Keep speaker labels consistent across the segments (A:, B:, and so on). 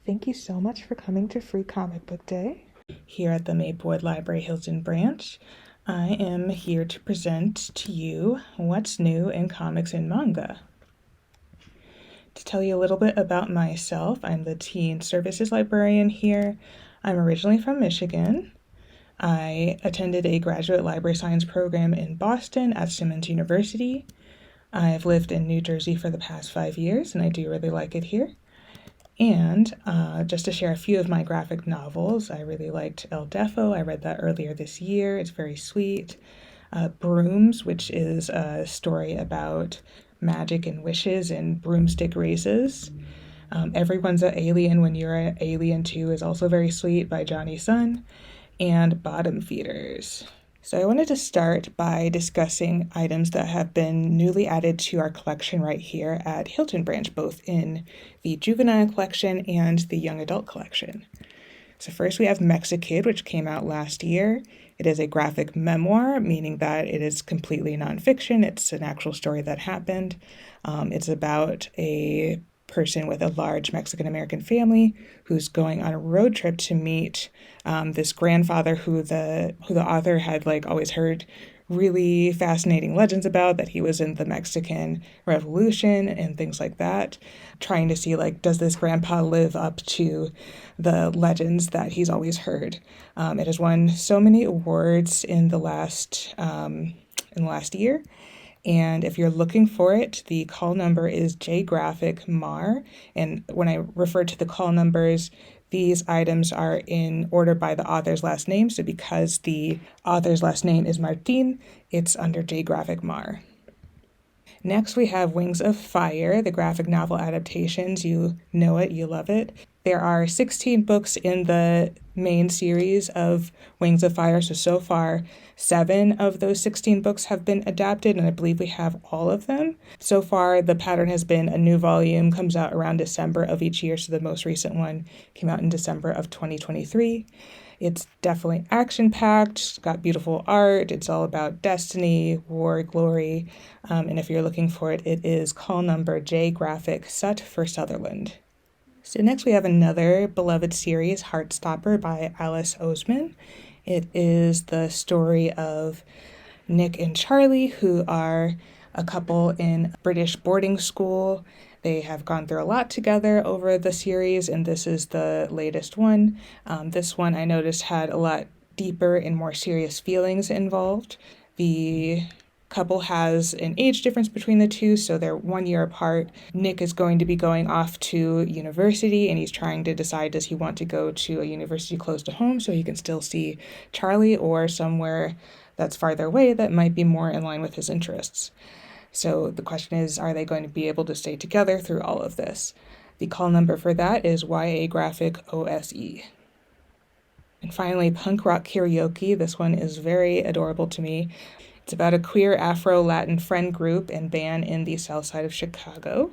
A: Thank you so much for coming to Free Comic Book Day. Here at the Maplewood Library Hilton branch, I am here to present to you what's new in comics and manga. To tell you a little bit about myself, I'm the teen services librarian here. I'm originally from Michigan. I attended a graduate library science program in Boston at Simmons University. I've lived in New Jersey for the past 5 years, and I do really like it here. And just to share a few of my graphic novels, I really liked El Defo. I read that earlier this year. It's very sweet. Brooms, which is a story about magic and wishes and broomstick races. Everyone's an Alien When You're an Alien Too is also very sweet by Johnny Sun. And Bottom Feeders. So I wanted to start by discussing items that have been newly added to our collection right here at Hilton Branch, both in the juvenile collection and the young adult collection. So first we have Mexikid, which came out last year. It is a graphic memoir, meaning that it is completely nonfiction. It's an actual story that happened. It's about a person with a large Mexican-American family who's going on a road trip to meet this grandfather who the author had always heard really fascinating legends about, that he was in the Mexican Revolution and things like that, trying to see does this grandpa live up to the legends that he's always heard. It has won so many awards in the last year. And if you're looking for it, the call number is J-Graphic MAR. And when I refer to the call numbers, these items are in order by the author's last name. So because the author's last name is Martin, it's under J-Graphic MAR. Next, we have Wings of Fire, the graphic novel adaptations. You know it, you love it. There are 16 books in the main series of Wings of Fire. So far, 7 of those 16 books have been adapted, and I believe we have all of them. So far, the pattern has been a new volume comes out around December of each year. So the most recent one came out in December of 2023. It's definitely action-packed, it's got beautiful art, it's all about destiny, war, glory, and if you're looking for it, it is call number J-Graphic Sut for Sutherland. So next we have another beloved series, Heartstopper by Alice Oseman. It is the story of Nick and Charlie, who are a couple in British boarding school. They have gone through a lot together over the series, and this is the latest one. This one I noticed had a lot deeper and more serious feelings involved. The couple has an age difference between the two, so they're 1 year apart. Nick is going to be going off to university, and he's trying to decide, does he want to go to a university close to home so he can still see Charlie, or somewhere that's farther away that might be more in line with his interests. So the question is, are they going to be able to stay together through all of this? The call number for that is YA Graphic OSE. And finally, Punk Rock Karaoke. This one is very adorable to me. It's about a queer Afro-Latin friend group and band in the south side of Chicago.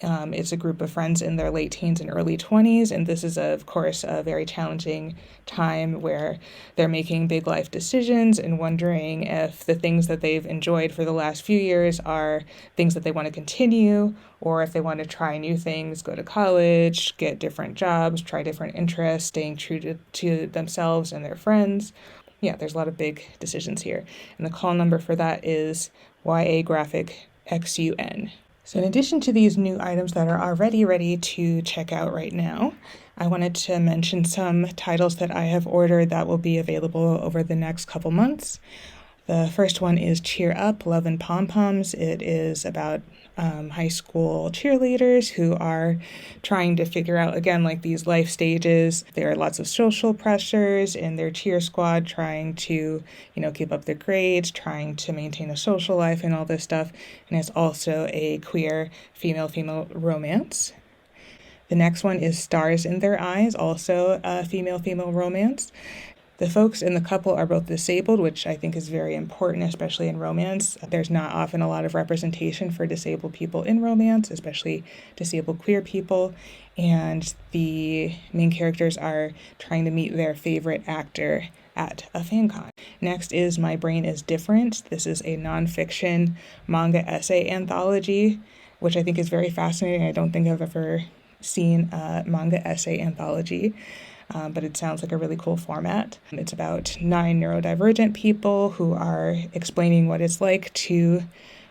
A: It's a group of friends in their late teens and early 20s, and this is, of course, a very challenging time where they're making big life decisions and wondering if the things that they've enjoyed for the last few years are things that they want to continue, or if they want to try new things, go to college, get different jobs, try different interests, staying true to themselves and their friends. Yeah, there's a lot of big decisions here. And the call number for that is YA Graphic XUN. So in addition to these new items that are already ready to check out right now, I wanted to mention some titles that I have ordered that will be available over the next couple months. The first one is Cheer Up, Love and Pom-Poms. It is about high school cheerleaders who are trying to figure out, again, these life stages. There are lots of social pressures in their cheer squad, trying to, keep up their grades, trying to maintain a social life and all this stuff. And it's also a queer female-female romance. The next one is Stars in Their Eyes, also a female-female romance. The folks in the couple are both disabled, which I think is very important, especially in romance. There's not often a lot of representation for disabled people in romance, especially disabled queer people. And the main characters are trying to meet their favorite actor at a fan con. Next is My Brain is Different. This is a nonfiction manga essay anthology, which I think is very fascinating. I don't think I've ever seen a manga essay anthology, but it sounds like a really cool format. It's about 9 neurodivergent people who are explaining what it's like to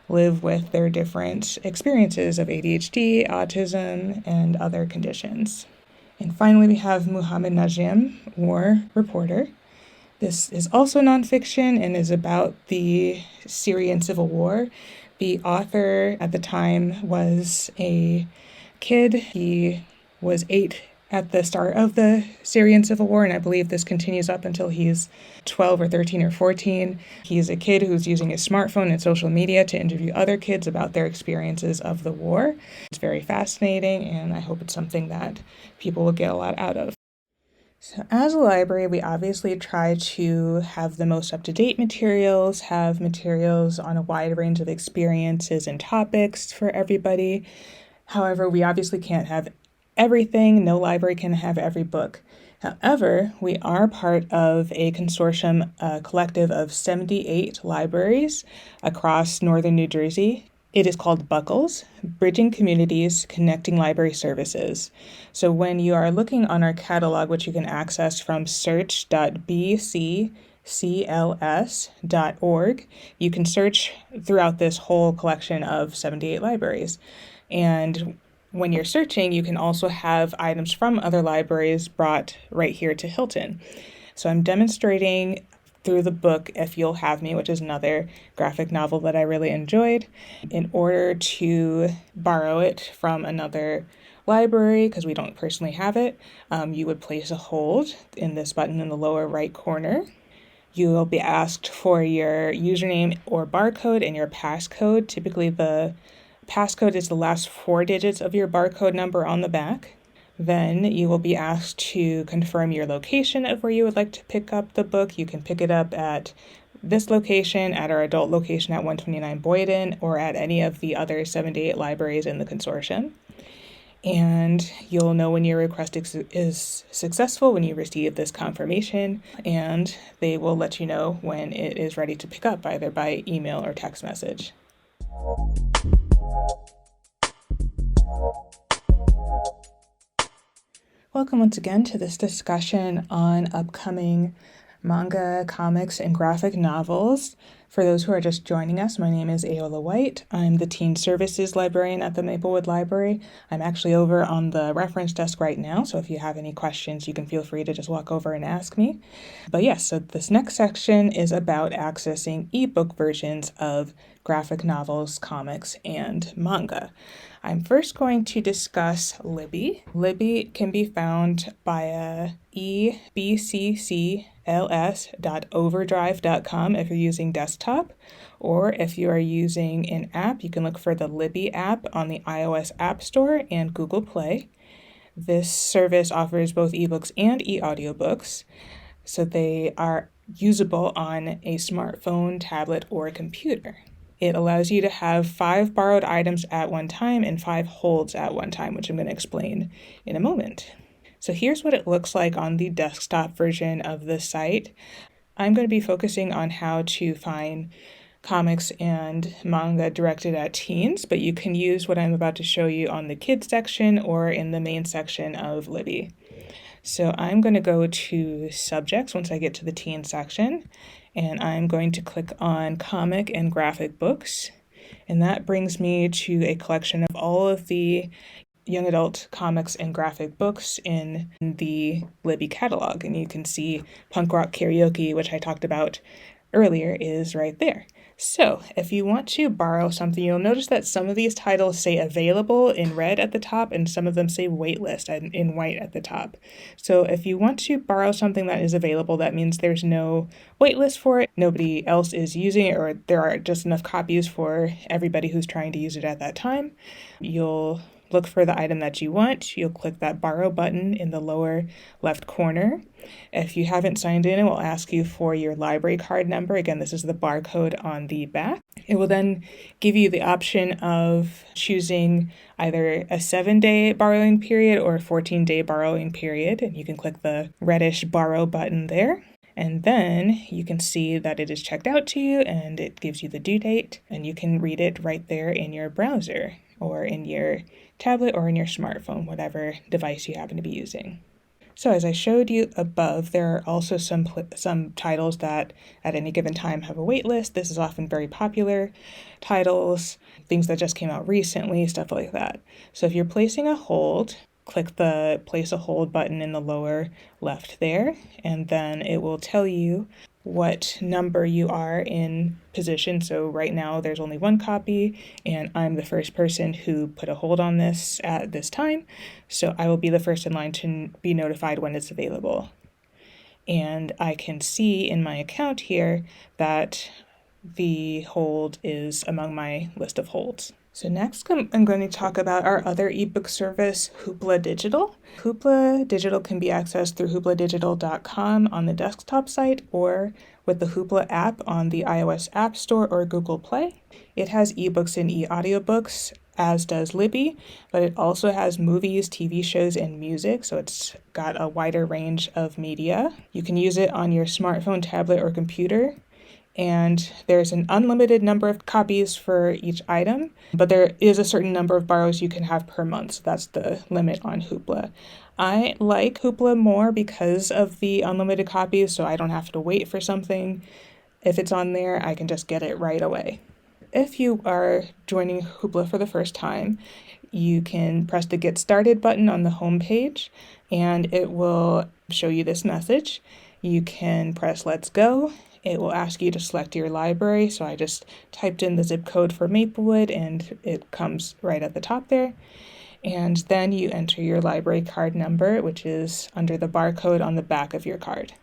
A: live with their different experiences of ADHD, autism, and other conditions. And finally, we have Muhammad Najim, War Reporter. This is also nonfiction and is about the Syrian civil war. The author at the time was a kid. He was 8 at the start of the Syrian civil war, and I believe this continues up until he's 12 or 13 or 14. He's a kid who's using his smartphone and social media to interview other kids about their experiences of the war. It's very fascinating, and I hope it's something that people will get a lot out of. So as a library, we obviously try to have the most up-to-date materials, have materials on a wide range of experiences and topics for everybody. However, we obviously can't have everything. No library can have every book. However, we are part of a consortium, a collective of 78 libraries across northern New Jersey. It is called Buckles, Bridging Communities, Connecting Library Services. So when you are looking on our catalog, which you can access from search.bccls.org, you can search throughout this whole collection of 78 libraries. And when you're searching, you can also have items from other libraries brought right here to Hilton. So I'm demonstrating through the book If You'll Have Me, which is another graphic novel that I really enjoyed. In order to borrow it from another library, because we don't personally have it, you would place a hold in this button in the lower right corner. You will be asked for your username or barcode and your passcode. Typically the passcode is the last 4 digits of your barcode number on the back. Then you will be asked to confirm your location of where you would like to pick up the book. You can pick it up at this location, at our adult location at 129 Boyden, or at any of the other 78 libraries in the consortium. And you'll know when your request is successful when you receive this confirmation, and they will let you know when it is ready to pick up, either by email or text message. Welcome once again to this discussion on upcoming manga, comics, and graphic novels. For those who are just joining us, my name is Aola White. I'm the Teen Services Librarian at the Maplewood Library. I'm actually over on the reference desk right now, so if you have any questions, you can feel free to just walk over and ask me. But yes, so this next section is about accessing ebook versions of graphic novels, comics, and manga. I'm first going to discuss Libby. Libby can be found via ebccls.overdrive.com if you're using desktop, or if you are using an app, you can look for the Libby app on the iOS App Store and Google Play. This service offers both ebooks and e-audiobooks, so they are usable on a smartphone, tablet, or a computer. It allows you to have 5 borrowed items at one time and 5 holds at one time, which I'm going to explain in a moment. So here's what it looks like on the desktop version of the site. I'm going to be focusing on how to find comics and manga directed at teens, but you can use what I'm about to show you on the kids section or in the main section of Libby. So I'm going to go to subjects once I get to the teen section, and I'm going to click on comic and graphic books, and that brings me to a collection of all of the young adult comics and graphic books in the Libby catalog. And you can see Punk Rock Karaoke, which I talked about earlier, is right there. So if you want to borrow something, you'll notice that some of these titles say available in red at the top and some of them say waitlist in white at the top. So if you want to borrow something that is available, that means there's no waitlist for it, nobody else is using it, or there are just enough copies for everybody who's trying to use it at that time. You'll look for the item that you want. You'll click that borrow button in the lower left corner. If you haven't signed in, it will ask you for your library card number. Again, this is the barcode on the back. It will then give you the option of choosing either a 7-day borrowing period or a 14-day borrowing period. And you can click the reddish borrow button there. And then you can see that it is checked out to you and it gives you the due date, and you can read it right there in your browser. or in your tablet or in your smartphone, whatever device you happen to be using. So as I showed you above, there are also some titles that at any given time have a wait list. This is often very popular titles, things that just came out recently, stuff like that. So if you're placing a hold, click the place a hold button in the lower left there, and then it will tell you what number you are in position. So right now there's only one copy, and I'm the first person who put a hold on this at this time. So I will be the first in line to be notified when it's available. And I can see in my account here that the hold is among my list of holds. So next I'm going to talk about our other ebook service, Hoopla Digital. Hoopla Digital can be accessed through hoopladigital.com on the desktop site or with the Hoopla app on the iOS App Store or Google Play. It has ebooks and e-audiobooks, as does Libby, but it also has movies, TV shows, and music, so it's got a wider range of media. You can use it on your smartphone, tablet, or computer. And there's an unlimited number of copies for each item, but there is a certain number of borrows you can have per month. So that's the limit on Hoopla. I like Hoopla more because of the unlimited copies, so I don't have to wait for something. If it's on there, I can just get it right away. If you are joining Hoopla for the first time, you can press the Get Started button on the home page, and it will show you this message. You can press Let's Go. It will ask you to select your library, so I just typed in the zip code for Maplewood, and it comes right at the top there. And then you enter your library card number, which is under the barcode on the back of your card.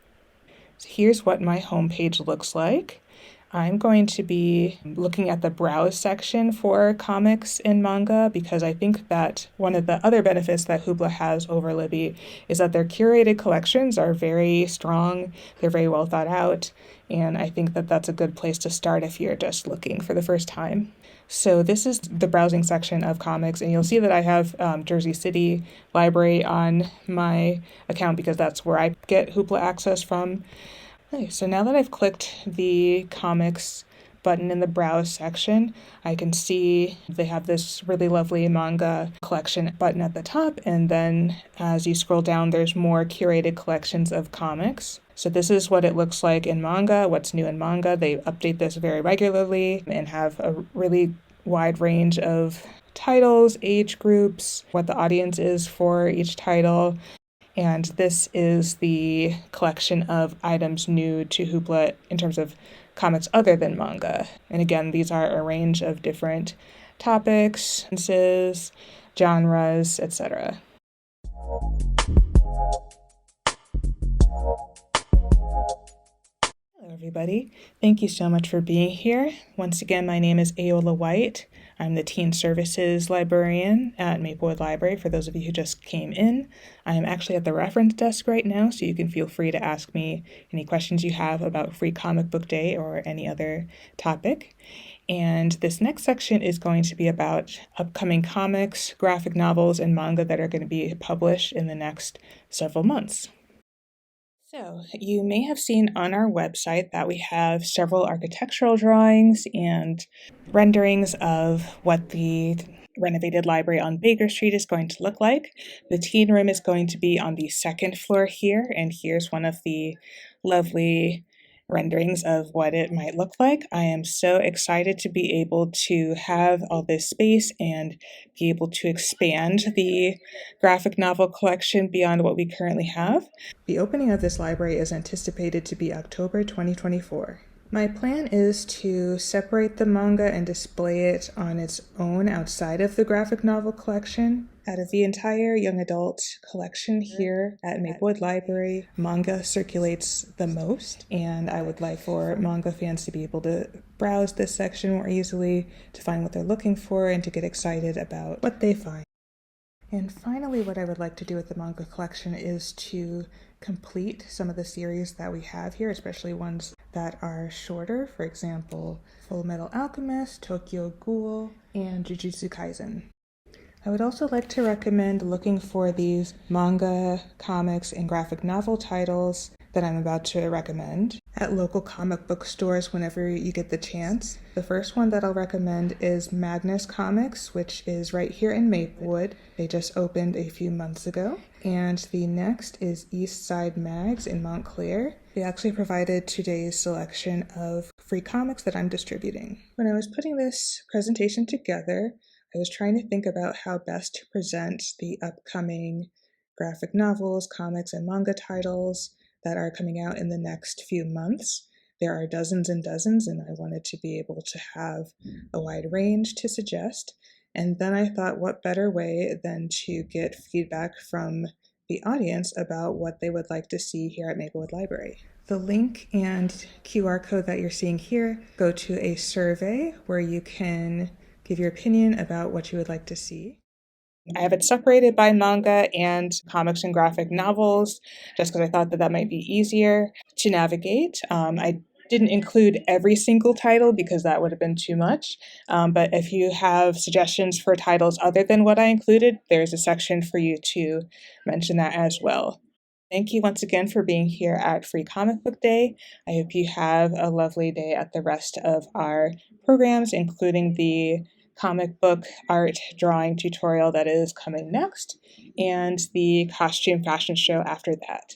A: So here's what my homepage looks like. I'm going to be looking at the browse section for comics and manga because I think that one of the other benefits that Hoopla has over Libby is that their curated collections are very strong, they're very well thought out, and I think that that's a good place to start if you're just looking for the first time. So this is the browsing section of comics, and you'll see that I have Jersey City Library on my account because that's where I get Hoopla access from. Okay, so now that I've clicked the comics button in the browse section, I can see they have this really lovely manga collection button at the top, and then as you scroll down, there's more curated collections of comics. So this is what it looks like in manga, what's new in manga. They update this very regularly and have a really wide range of titles, age groups, what the audience is for each title. And this is the collection of items new to Hoopla in terms of comics other than manga. And again, these are a range of different topics, genres, etc. Hello, everybody. Thank you so much for being here. Once again, my name is Ayola White. I'm the Teen Services Librarian at Maplewood Library, for those of you who just came in. I'm actually at the reference desk right now, so you can feel free to ask me any questions you have about Free Comic Book Day or any other topic. And this next section is going to be about upcoming comics, graphic novels, and manga that are going to be published in the next several months. So you may have seen on our website that we have several architectural drawings and renderings of what the renovated library on Baker Street is going to look like. The teen room is going to be on the second floor here, and here's one of the lovely renderings of what it might look like. I am so excited to be able to have all this space and be able to expand the graphic novel collection beyond what we currently have. The opening of this library is anticipated to be October 2024. My plan is to separate the manga and display it on its own outside of the graphic novel collection. Out of the entire young adult collection here at Maplewood Library, manga circulates the most, and I would like for manga fans to be able to browse this section more easily, to find what they're looking for, and to get excited about what they find. And finally, what I would like to do with the manga collection is to complete some of the series that we have here, especially ones that are shorter. For example, Full Metal Alchemist, Tokyo Ghoul, and Jujutsu Kaisen. I would also like to recommend looking for these manga, comics, and graphic novel titles that I'm about to recommend. at local comic book stores whenever you get the chance. The first one that I'll recommend is Magnus Comics, which is right here in Maplewood. They just opened a few months ago. And the next is East Side Mags in Montclair. They actually provided today's selection of free comics that I'm distributing. When I was putting this presentation together, I was trying to think about how best to present the upcoming graphic novels, comics, and manga titles that are coming out in the next few months. There are dozens and dozens, and I wanted to be able to have a wide range to suggest. And then I thought, what better way than to get feedback from the audience about what they would like to see here at Maplewood Library. The link and QR code that you're seeing here go to a survey where you can give your opinion about what you would like to see. I have it separated by manga and comics and graphic novels, just because I thought that that might be easier to navigate. I didn't include every single title because that would have been too much. But if you have suggestions for titles other than what I included, there's a section for you to mention that as well. Thank you once again for being here at Free Comic Book Day. I hope you have a lovely day at the rest of our programs, including the comic book art drawing tutorial that is coming next, and the costume fashion show after that.